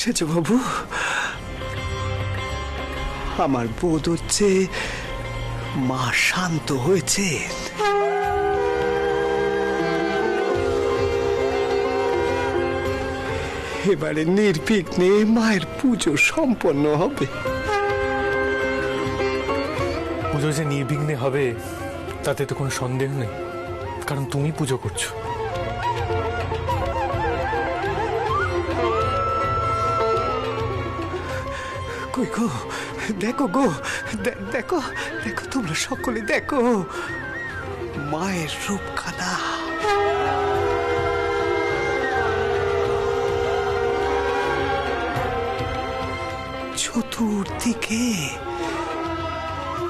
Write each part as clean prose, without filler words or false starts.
সেজ বাবু, আমার বোধ হচ্ছে মা শান্ত হয়েছে। এবারে নির্বিঘ্নে মায়ের পুজো সম্পন্ন হবে। পুজো যে নির্বিঘ্নে হবে তাতে তো কোনো সন্দেহ নেই, কারণ তুমি পুজো করছো। কই গো, দেখো গো, দেখো দেখো, তোমরা সকলে দেখো মায়ের রূপখানা। চতুর্দিকে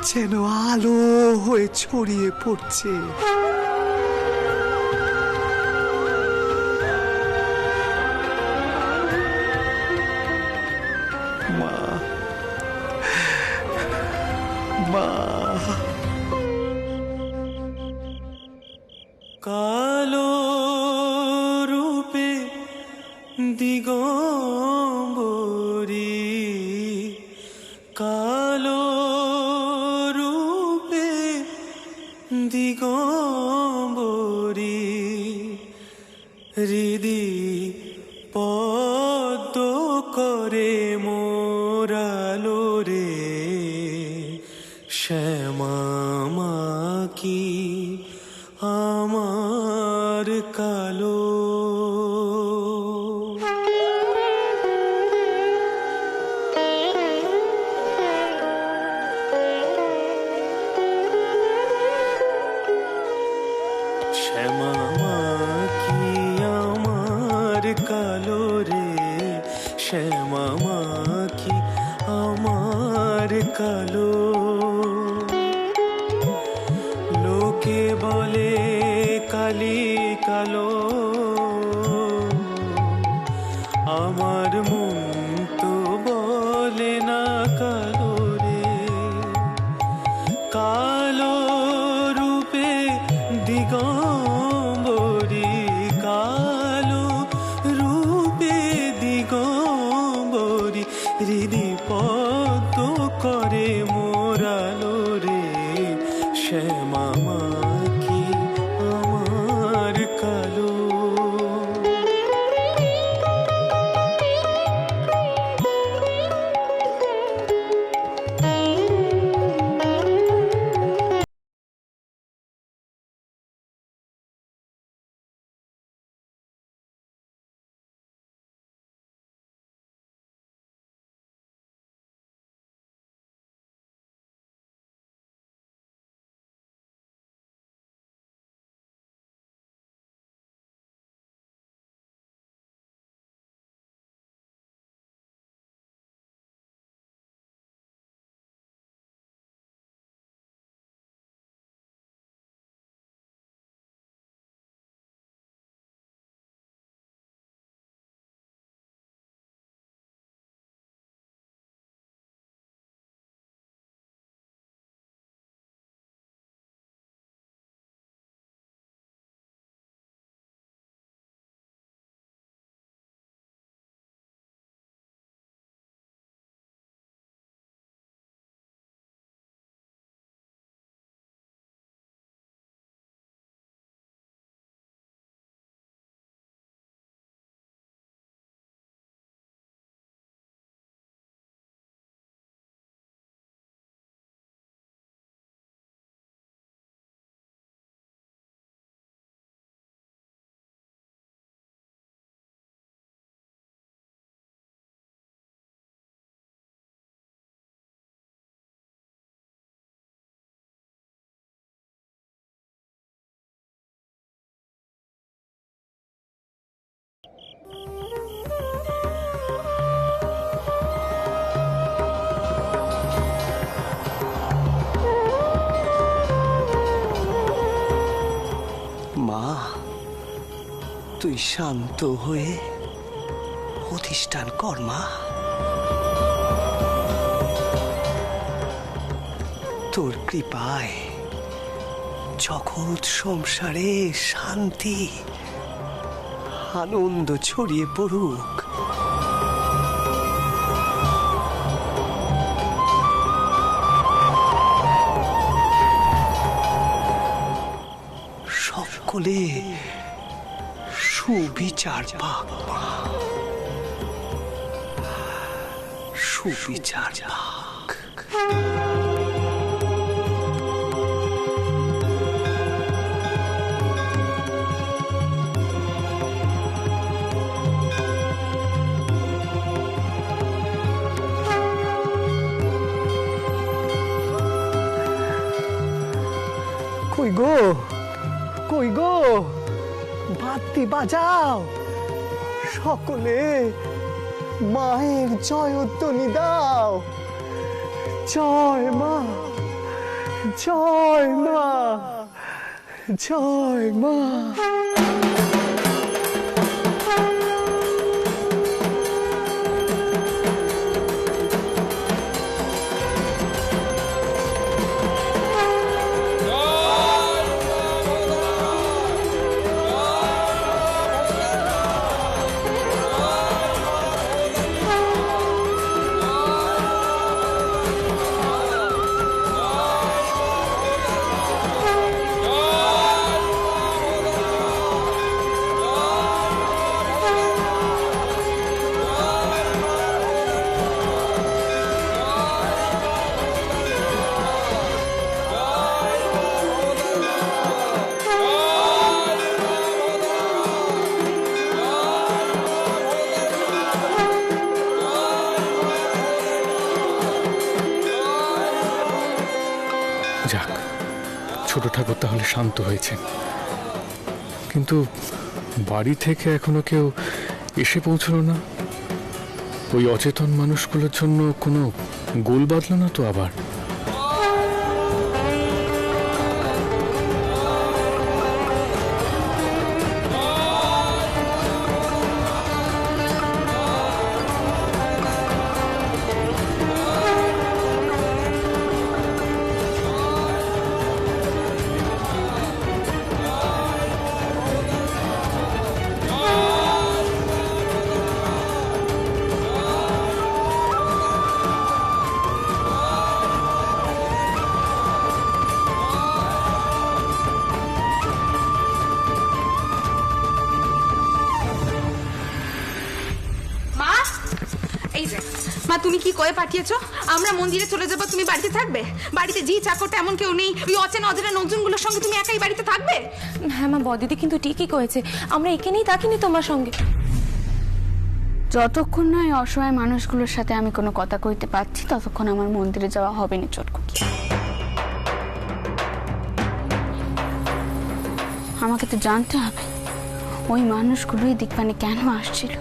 যেন আলো হয়ে ছড়িয়ে পড়ছে। মা, মা, কালো রূপে দিগম্বরী, কালো রূপে দিগম্বরী, হৃদি পদ্ম করে মোরালো রে, শ্যামা মা কি আমার কালো। শ্যামা মা কি আমার কালো রে, শ্যামা মা কি আমার কালো। লোকে বলে কালি কালো, আমার মন তো বলে না কালো রে। কালো রূপে দিগম্বরী, কালো রূপে দিগম্বরী, হৃদি পদ্ম করে মোরালো রে, শ্যামা মা কি আমার কালো। মা, তুই শান্ত হয়ে প্রতিষ্ঠান কর মা। তোর কৃপায় জগৎ সংসারে শান্তি আনন্দ ছড়িয়ে পড়ুক। সকলে সুবিচার পাক মা, সুবিচার পাক। কই গো, কই গো, বাতি বাজাও, সকলে মায়ের জয়ধ্বনি দাও। জয় মা, জয় মা, জয় মা। যাক, ছোট ঠাকুর তাহলে শান্ত হয়েছেন, কিন্তু বাড়ি থেকে এখনো কেউ এসে পৌঁছলো না। ওই অচেতন মানুষগুলোর জন্য কোনো গোল বাঁধলো না তো আবার? মা, তুমি কি কয়ে পাঠিয়েছো? আমরা মন্দিরে চলে যাবো, তুমি বাড়িতে থাকবে? বাড়িতে জি চাকরটা এমন কেউ নেই, ওই অচেনা অজানা লোকজনগুলোর সঙ্গে তুমি একাই বাড়িতে থাকবে? হ্যাঁ মা, বদিদি কিন্তু ঠিকই কয়েছে, আমরা এখানেই থাকিনি তোমার সঙ্গে। যতক্ষণ না এই অসহায় মানুষগুলোর সাথে আমি কোনো কথা কইতে পারছি ততক্ষণ আমার মন্দিরে যাওয়া হবে না চটকুকি। আমাকে তো জানতে হবে ওই মানুষগুলো এই দিকপানে কেন আসছিল,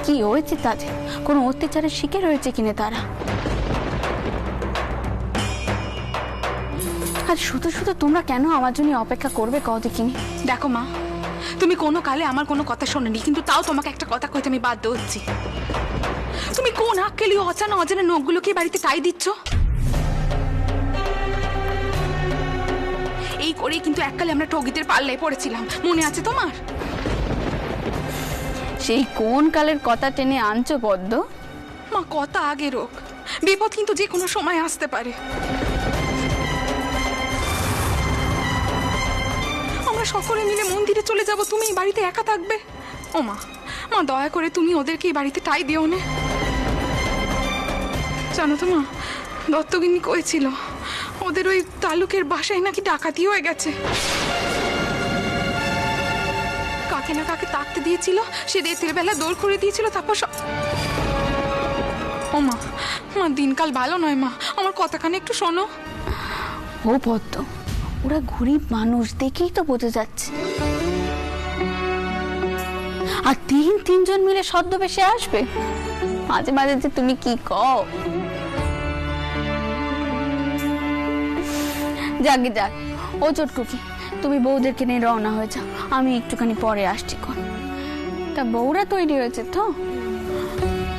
কি হয়েছে তাদের, কোনো অত্যাচারের শিকার হয়েছে কিনা তারা। আর শুধু শুধু তোমরা কেন আমার জন্য অপেক্ষা করবে কও দেখিনি? দেখো মা, তুমি কোনো কালে আমার কোনো কথা শোনোনি, কিন্তু তাও তোমাকে একটা কথা কইতে আমি বাধ্য হচ্ছি। তুমি কোন আক্কেলি অজানা অজানা লোকগুলোকে বাড়িতে টাই দিচ্ছ? এই করেই কিন্তু এককালে আমরা ঠগিদের পাল্লায় পড়েছিলাম, মনে আছে তোমার? সেই কোন কালের কথা টেনে আনছো পদ্ম? মা, কথা আগে রোক, বিপদ কিন্তু যে কোনো সময় আসতে পারে। আমরা সকলে মিলে মন্দিরে চলে যাব, তুমি এই বাড়িতে একা থাকবে। ও মা, মা দয়া করে তুমি ওদেরকে এই বাড়িতে টাই দিও না। জানো তো মা, দত্তগিন্নি কইছিল ওদের ওই তালুকের বাসায় নাকি ডাকাতি হয়ে গেছে। কাকে না কাকে তাকতে দিয়েছিল, সে রাতের বেলা দৌড় করে দিয়েছিল, তারপর ও মা, মা দিনকাল ভালো নয় মা, আমার কথাখানে একটু শোনো। ও পদ্ম, ওরা গরিব মানুষ দেখেই তো বোঝা যাচ্ছে। আর তিনজন মিলে ছদ্মবেশে আসবে, মাঝে মাঝে যে তুমি কি কও। যাকে যাক, ও চটকুকি, তুমি বউদেরকে নিয়ে রওনা হয়ে যাও, আমি একটুখানি পরে আসছি। কোন তা বউরা তৈরি হয়েছে তো?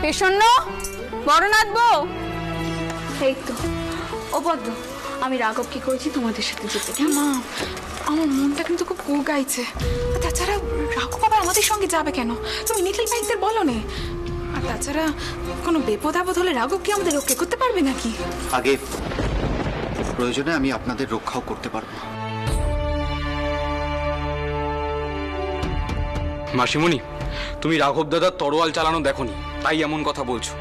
পেছন্ন বড় নাচবো। এই তো ও পদ্ম, আমি রাঘব কি করেছি তোমাদের সাথে যেতে। মা, আমার মনটা কিন্তু খুব কু গাইছে। তাছাড়া রাঘব আবার আমাদের সঙ্গে যাবে কেন? তুমি নিখিল ভাইদের বলো নে। আর তাছাড়া কোনো বিপদ আপদ হলে রাঘব কি আমাদের রক্ষা করতে পারবে নাকি? আগে প্রয়োজনে আমি আপনাদের রক্ষাও করতে পারবো। মাসিমণি, তুমি রাঘব দাদার তরোয়াল চালানো দেখোনি, তাই এমন কথা বলছো।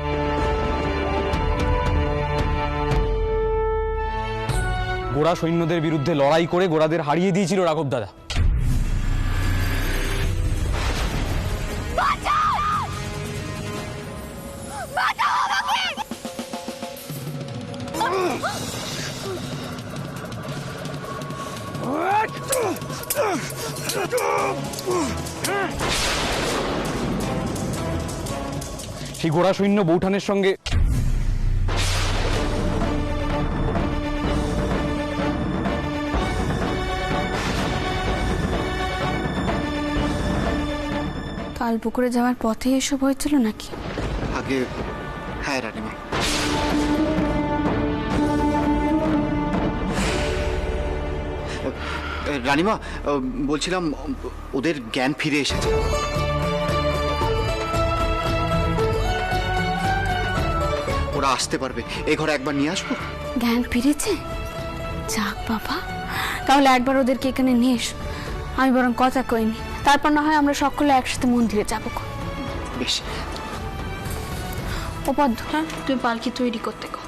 গোরা সৈন্যদের বিরুদ্ধে লড়াই করে গোরাদের হারিয়ে দিয়েছিল রাঘব দাদা। সেই গোরা সৈন্য বৌঠানের সঙ্গে কাল পুকুরে যাওয়ার পথে এসব হয়েছিল নাকি? আগে হ্যাঁ রানীমা, রানীমা বলছিলাম ওদের জ্ঞান ফিরে এসেছে। ওরা আসতে পারবে, এই ঘরে একবার নিয়ে আসবো। জ্ঞান ফিরেছে? যাক বাবা, তাহলে একবার ওদেরকে এখানে নিয়ে এসো। আমি বরং কথা কইনি, তারপর না হয় আমরা সকলে একসাথে মন্দিরে যাবো। বেশ। ও পদ্ম, তুমি পালকি তৈরি করতে গো।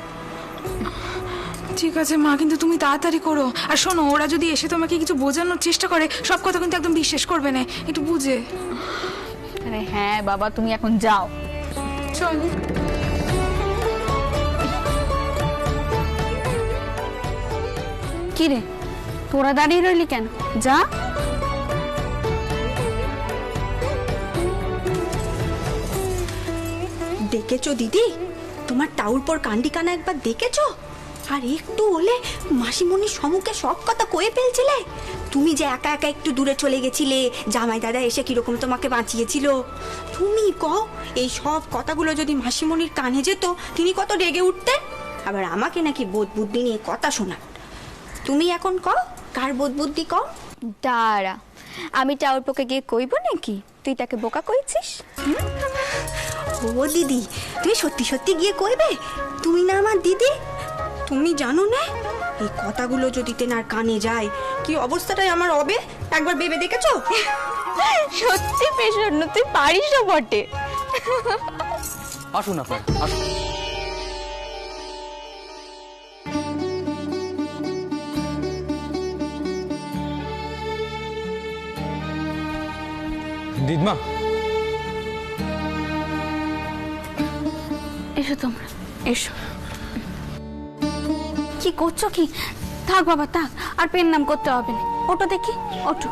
ঠিক আছে মা, কিন্তু তুমি তাড়াতাড়ি করো। আর শোনো, ওরা যদি এসে তোমাকে কিছু বোঝানোর চেষ্টা করে, সব কথা কিন্তু একদম বিশ্বাস করবে না, একটু বুঝে। আরে হ্যাঁ বাবা, তুমি এখন যাও। চল। কি রে, তোরা দাঁড়িয়ে রইলি কেন? যা। দেখেছো দিদি, তোমার টাউর পর কান্ডিকানা একবার দেখেছো? আর একটু হলে মাসিমণির সম্মুখে সব কথা কয়ে ফেলছিলে। তুমি যে একা একা একটু দূরে চলে গেছিলে, জামাই দাদা এসে কিরকম তোমাকে বাঁচিয়েছিল। তুমি কও, এই সব কথাগুলো যদি মাসিমণির কানে যেত, তিনি কত রেগে উঠতেন। আবার আমাকে নাকি বোধ বুদ্ধি নিয়ে কথা শোনান। তুমি এখন কও, কার বোধ বুদ্ধি কও? দাঁড়া, আমি টাউর পোকে গিয়ে কইব নাকি তুই তাকে বোকা কইছিস? ও দিদি, তুই সত্যি সত্যি গিয়ে কইবে? তুমি না আমার দিদি, তুমি জানো না এই কথাগুলো যদি তেনার কানে যায় কি অবস্থাটাই আমার হবে, একবার ভেবে দেখেছো? সত্যি পেশন্য, তুই পারিস বটে। আসুন আপনার, আসুন। দিদমা, এসো তোমরা, এসো। কি করছো কি? থাক বাবা থাক, আর পেন নাম করতে হবে না। ওটো দেখি, ওটো।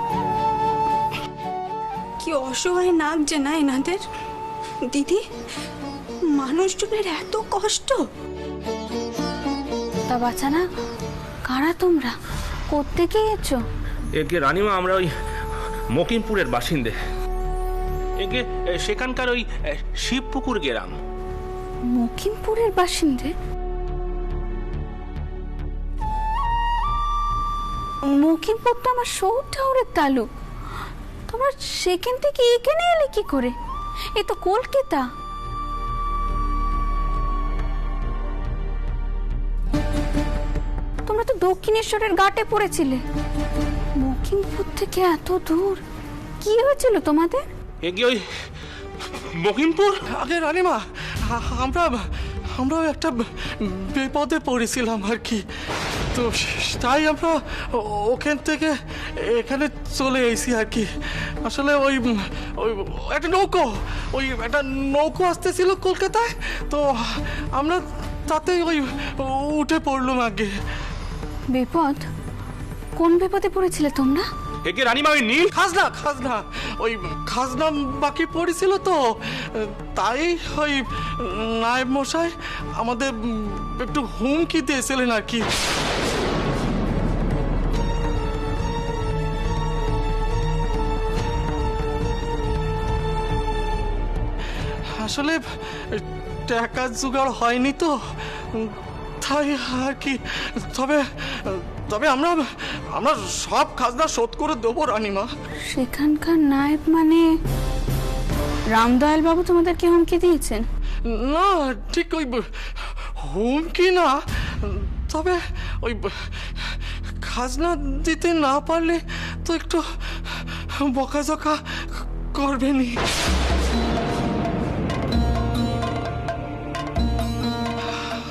কি অসহায় নাক যে না এনাদের। দিদি, মানুষজনের এত কষ্ট। তা বাচ্চারা, কারা তোমরা? কোত্থেকে এসছো? একে রানীমা, আমরা ওই মকিমপুরের বাসিন্দে। একে সেখানকার ওই শিবপুকুর গ্রাম। মকিমপুরের বাসিন্দে? মকিমপুর তো আমার সৌর ঠাউরের তালুক। তোমার সেখান থেকে এখানে এলে কি করে? এ তো কলকাতা। তোমরা তো দক্ষিণেশ্বরের ঘাটে পড়েছিলে, মকিমপুর থেকে এত দূর। কি হয়েছিল তোমাদের? একে ওই মকিমপুর। আগে রানীমা, আমরা একটা বিপদে পড়েছিলাম আর কি, তো তাই আমরা ওখান থেকে এখানে চলে এসেছি আর কি। আসলে ওই একটা নৌকো আসতেছিল কলকাতায়, তো আমরা তাতে উঠে পড়লাম আগে। বিপদ? কোন বিপদে পড়েছিলে তোমরা? একে রানীমা ওই নীল খাজনা খাজনা বাকি পড়েছিল, তো তাই ওই নায়েব মশাই আমাদের একটু হুমকি দিয়েছিলেন আর কি। আসলে টাকা জোগাড় হয়নি তো, তাই আর কি। তবে আমরা সব খাজনা শোধ করে দেবো রানীমা। সেখানকার নায়েব মানে রামদয়াল বাবু তোমাদেরকে হুমকি দিয়েছেন? না, ঠিক ওই হুমকি না, তবে ওই খাজনা দিতে না পারলে তো একটু বকাঝকা করবেনি।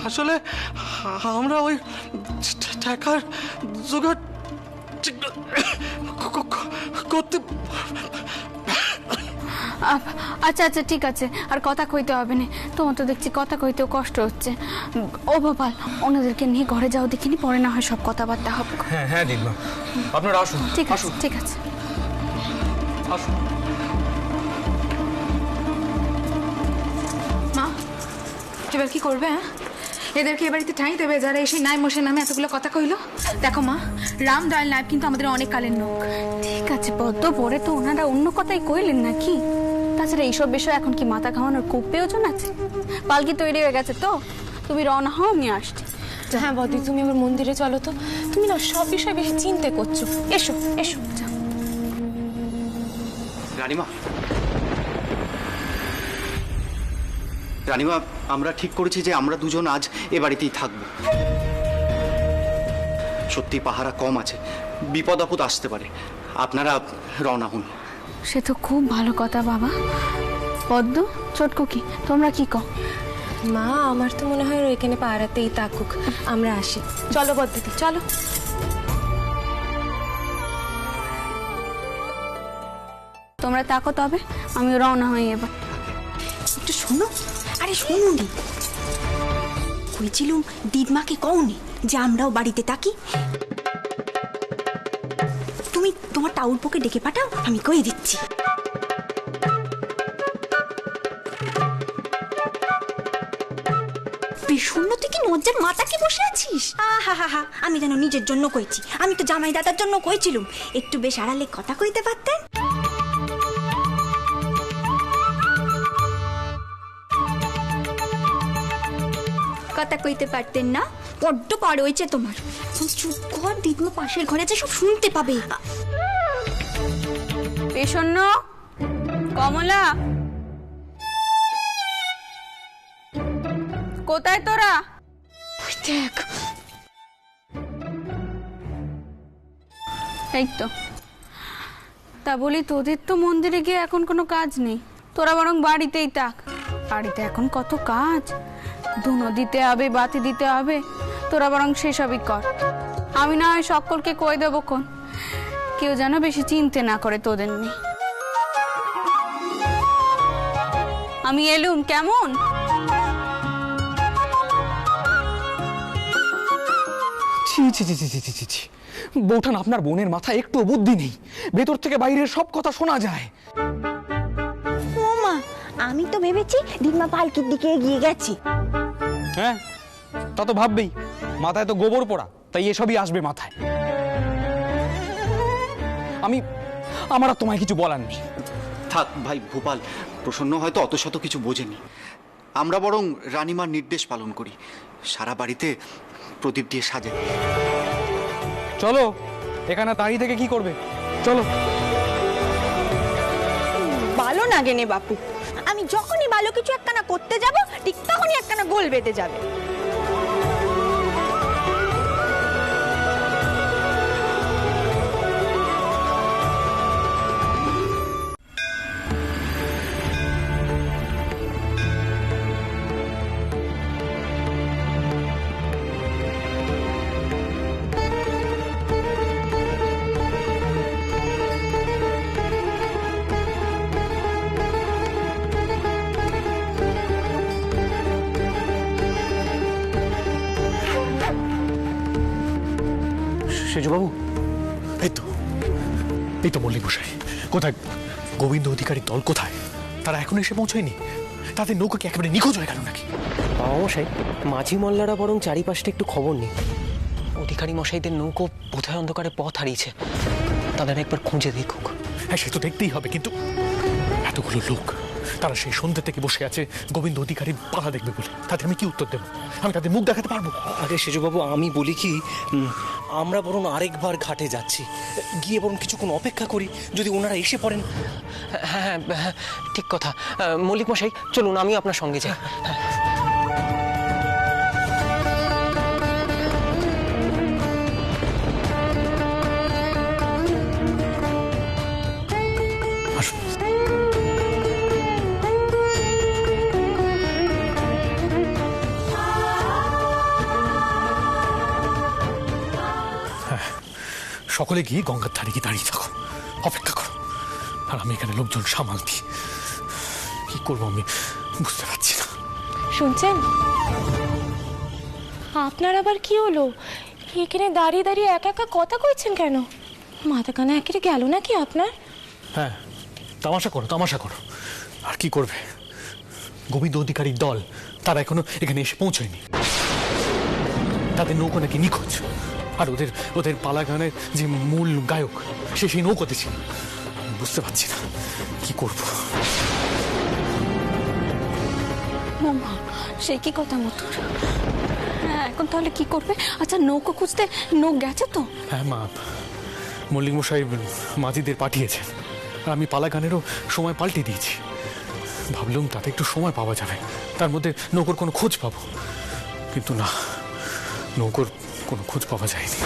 আসলে আমরা ওই টাকার জোগাড় করতে। আচ্ছা আচ্ছা ঠিক আছে, আর কথা কইতে হবে না। তোমার তো দেখছি কথা কইতেও কষ্ট হচ্ছে। ও বাপাল, ওনাদেরকে নিয়ে ঘরে যাও, দেখিনি, পরে না হয় সব কথাবার্তা হবে। হ্যাঁ হ্যাঁ দিদিমা, আপনারা আসুন। ঠিক আছে ঠিক আছে। আসুন। মা, এবার কি করবে? হ্যাঁ, এদেরকে এ বাড়িতে ঠাঁই দেবে যারা এসে নাই মশে নামে এতগুলো কথা কইলো? দেখো মা, রাম দয়াল নায়ব কিন্তু আমাদের অনেক কালের লোক। ঠিক আছে পদ্ম, পরে তো ওনারা অন্য কথাই কইলেন নাকি? তাছাড়া এইসব বিষয় এখন কি মাথা ঘামানোর খুব প্রয়োজন আছে? পালকি তৈরি হয়ে গেছে তো, তুমি রওনা হও, আমি আসছি। হ্যাঁ বদি, তুমি আবার মন্দিরে চলো তো। তুমি না সব বিষয়ে বেশি চিন্তা করছো। এসো এসো। রানীমা, রানীমা, আমরা ঠিক করেছি যে আমরা দুজন আজ এ বাড়িতেই থাকবো। সত্যি পাহারা কম আছে, বিপদ আপদ আসতে পারে, আপনারা রওনা হন। সে তো খুব ভালো কথা বাবা। পদ্ম, ছোটকু কি তোমরা কি কও? মা, আমার তো মনে হয় ওইখানে পাহারাতেই থাকুক, আমরা আসি। চলো বদ্দিদি, চলো। তোমরা তাকো, তবে আমি রওনা হই এবার। একটু শোনো, আরে শোনো নি, কইছিলুম দিদমাকে কওনি যে আমরাও বাড়িতে থাকি। তুমি তোমার টাউলপোকে ডেকে পাঠাও, আমি কয়ে দিচ্ছি। শূন্য তুই কি নজ্জার মাথাকে বসে আছিস? হা হা হা, আমি যেন নিজের জন্য কইছি, আমি তো জামাই দাদার জন্য কইছিলুম। একটু বেশ আড়ালে কথা কইতে পারতেন। কথা কইতে পারতেন না? বড্ড পার হয়েছে তোমার। চুপ কর, দিদমা পাশের ঘরে আছে, সব শুনতে পাবে। পেশন্ন, কমলা, কোথায় তোরা? দেখ, এই তো। তা বলি, তোদের তো মন্দিরে গিয়ে এখন কোনো কাজ নেই, তোরা বরং বাড়িতেই থাক। বাড়িতে এখন কত কাজ, ধুনো দিতে হবে, বাতি দিতে হবে, তোরা বরং সেসবই কর। আমি না হয় সকলকে কয়ে দেবো কোন, কেউ যেন বেশি চিন্তে না করে তোদের নিয়ে। আমি এলুম, কেমন? ছি ছি ছি ছি ছি ছি ছি ছি, বৌঠান, আপনার বোনের মাথায় একটু বুদ্ধি নেই। ভেতর থেকে বাইরের সব কথা শোনা যায়। ও মা, আমি তো ভেবেছি দিদমা পালকির দিকে এগিয়ে গেছি। হ্যাঁ, তা তো ভাববেই, মাথায় তো গোবর পোড়া, তাই এসবই আসবে মাথায়। আমার আর তোমায় কিছু বলার নেই। থাক ভাই ভূপাল, প্রসন্ন হয়তো অত শত কিছু বোঝেনি। আমরা বরং রানীমার নির্দেশ পালন করি, সারা বাড়িতে প্রদীপ দিয়ে সাজাই। চলো, এখানে দাঁড়িয়ে থেকে কি করবে? চলো। ভালো না গেনে বাপু, আমি যখনই ভালো কিছু একখানা করতে যাব, ঠিক তখনই একখানা গোল বেঁধে যাবে। সেজবাবু, এই তো মল্লিক মশাই। কোথায় গোবিন্দ অধিকারী দল? কোথায় তারা? এখন এসে পৌঁছয়নি? তাদের নৌকা কি একেবারে নিখোঁজ হয়ে গেল নাকি? বাবা মশাই, মাঝি মল্লারা বরং চারিপাশটা একটু খবর নেই। অধিকারী মশাইদের নৌকো বোধহয় অন্ধকারে পথ হারিয়েছে, তাদের একবার খুঁজে দেখুক। হ্যাঁ, সে তো দেখতেই হবে, কিন্তু এতগুলো লোক, তারা সেই সন্ধ্যে থেকে বসে আছে গোবিন্দ অধিকারী পালা দেখবে বলে। তাদের আমি কি উত্তর দেবো? আমি তাদের মুখ দেখাতে পারবো? আরে সেজবাবু, আমি বলি কি, আমরা বরং আরেকবার ঘাটে যাচ্ছি, গিয়ে বরং কিছুক্ষণ অপেক্ষা করি, যদি ওনারা এসে পড়েন। হ্যাঁ হ্যাঁ, ঠিক কথা। মল্লিক মশাই, চলুন, আমি আপনার সঙ্গে যাই। আসুন। সকলে গিয়ে গঙ্গার ধারে গিয়ে দাঁড়িয়ে থাকো, অপেক্ষা করো, আর আমি এখানে লোকজন সামাল দিই। কি করবো আমি বুঝতে পারছি না। শুনছেন, আপনার আবার কি হলো? এখানে দাঁড়িয়ে দাঁড়িয়ে একা একা কথা কইছেন কেন? মাথা কানা একেবারে গেল নাকি আপনার? হ্যাঁ, তামাশা করো তামাশা করো, আর কি করবে? গোবিন্দ অধিকারীর দল তারা এখনো এখানে এসে পৌঁছয়নি। তাদের নৌকো নাকি নিখোঁজ, আর ওদের ওদের পালা গানের যে মূল গায়ক সে সেই নৌকোতে ছিল। বুঝতে পারছি না কি করব। মামা, সে কি কথা মতুর? হ্যাঁ, এখন তাহলে কি করবে? আচ্ছা, নৌকো খুঁজতে নৌক গেছে তো? হ্যাঁ মা, মল্লিক মশাই মাঝিদের পাঠিয়েছেন, আর আমি পালা গানেরও সময় পাল্টে দিয়েছি। ভাবলাম তাতে একটু সময় পাওয়া যাবে, তার মধ্যে নৌকোর কোনো খোঁজ পাবো, কিন্তু না, নৌকোর কোনো খোঁজ পাওয়া যায়নি।